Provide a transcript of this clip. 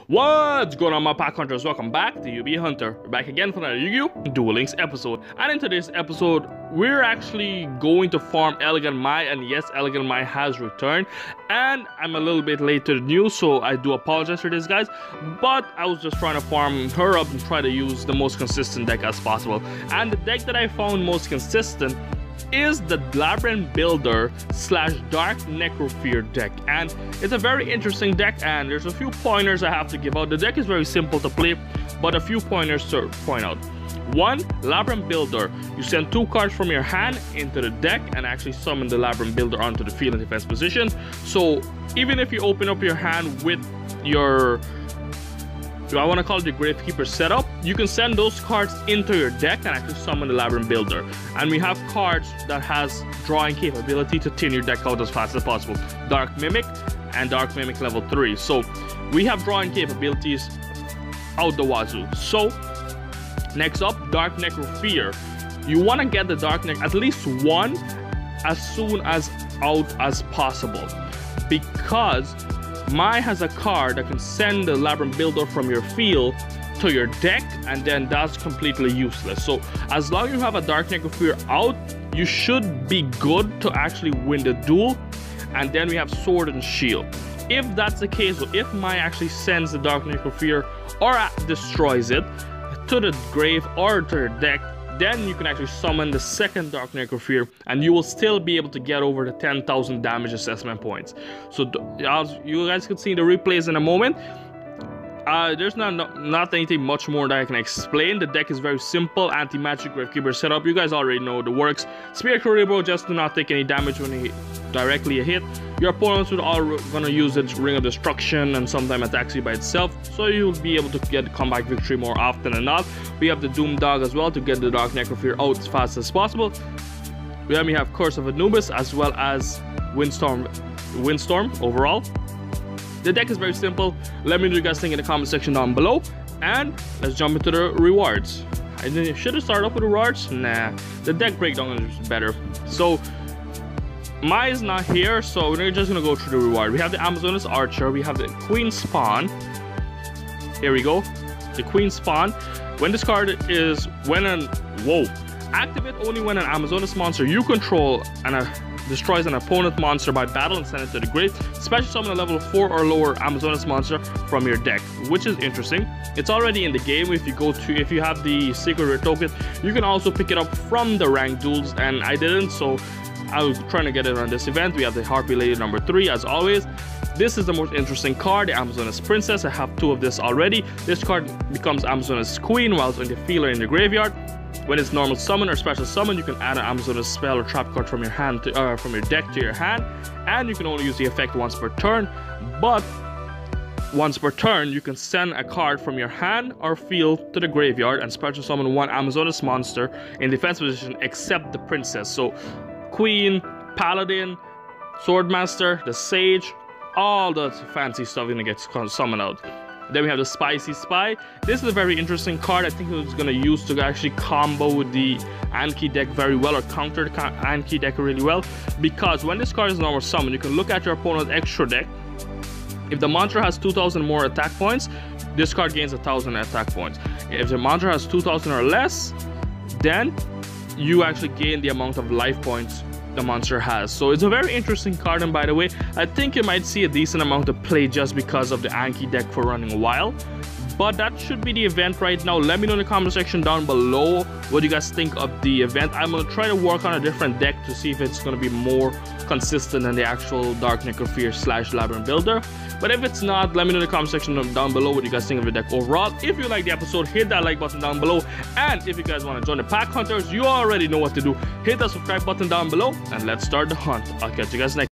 What's going on, my pack hunters? Welcome back to UB Hunter. We're back again for another Yu-Gi-Oh! Duel Links episode. And in today's episode, we're actually going to farm Elegant Mai, and yes, Elegant Mai has returned. And I'm a little bit late to the news, so I do apologize for this, guys. But I was just trying to farm her up and try to use the most consistent deck as possible. And the deck that I found most consistent is the Labyrinth Builder / Dark Necrofear deck, and it's a very interesting deck, and there's a few pointers I have to give out. The deck is very simple to play, but a few pointers to point out. One, Labyrinth Builder. You send 2 cards from your hand into the deck and actually summon the Labyrinth Builder onto the field in defense position. So even if you open up your hand with your, I want to call it the Gravekeeper setup, you can send those cards into your deck and actually summon the Labyrinth Builder. And we have cards that has drawing capability to thin your deck out as fast as possible. Dark Mimic and Dark Mimic level 3. So we have drawing capabilities out the wazoo. So next up, Dark Necrofear. You want to get the Dark Neck at least one as soon as out as possible, because Mai has a card that can send the Labyrinth Builder from your field to your deck, and then that's completely useless. So as long as you have a Dark Necrofear out, you should be good to actually win the duel. And then we have Sword and Shield. If that's the case, so if Mai actually sends the Dark Necrofear or destroys it to the grave or to your deck, then you can actually summon the second Dark Necrofear, and you will still be able to get over the 10,000 damage assessment points. So as you guys can see the replays in a moment. There's not anything much more that I can explain. The deck is very simple, anti-magic Gravekeeper setup. You guys already know the works. Spirit Cerebro, just do not take any damage when he directly hit. Your opponents would all gonna use its Ring of Destruction and sometimes attacks you by itself, so you'll be able to get comeback victory more often than not. We have the Doom Dog as well to get the Dark Necrofear out as fast as possible. Then we have Curse of Anubis as well as Windstorm overall. The deck is very simple. Let me know what you guys think in the comment section down below, and let's jump into the rewards. Should have started off with rewards? Nah, the deck breakdown is better. So Mai is not here, so we're just gonna go through the reward. We have the Amazoness Archer, we have the Queen Spawn. Here we go, the Queen Spawn. When this card is activate only when an Amazoness monster you control and destroys an opponent monster by battle and send it to the grave. Special summon a level 4 or lower Amazoness monster from your deck, which is interesting. It's already in the game. If you have the Secret Rare token, you can also pick it up from the ranked duels, and I didn't, so I was trying to get it on this event. We have the Harpy Lady number 3 as always. This is the most interesting card, the Amazoness Princess. I have 2 of this already. This card becomes Amazoness Queen while it's in the field or in the graveyard. When it's normal summon or special summon, you can add an Amazoness spell or trap card from your hand from your deck to your hand, and you can only use the effect once per turn. But once per turn, you can send a card from your hand or field to the graveyard and special summon 1 Amazoness monster in defense position except the princess. So Queen, Paladin, Swordmaster, the Sage, all the fancy stuff gonna get summoned out. Then we have the Spicy Spy. This is a very interesting card. I think it was going to use to actually combo with the Anki deck very well, or counter the Anki deck really well, because when this card is normal summon, you can look at your opponent's extra deck. If the monster has 2,000 more attack points, this card gains 1,000 attack points. If the monster has 2,000 or less, then you actually gain the amount of life points the monster has. So it's a very interesting card, and by the way, I think you might see a decent amount of play just because of the Anki deck for running a while. But that should be the event right now. Let me know in the comment section down below what you guys think of the event. I'm going to try to work on a different deck to see if it's going to be more consistent than the actual Dark Necrofear / Labyrinth Builder. But if it's not, let me know in the comment section down below what you guys think of the deck overall. If you like the episode, hit that like button down below. And if you guys want to join the pack hunters, you already know what to do. Hit that subscribe button down below, and let's start the hunt. I'll catch you guys next time.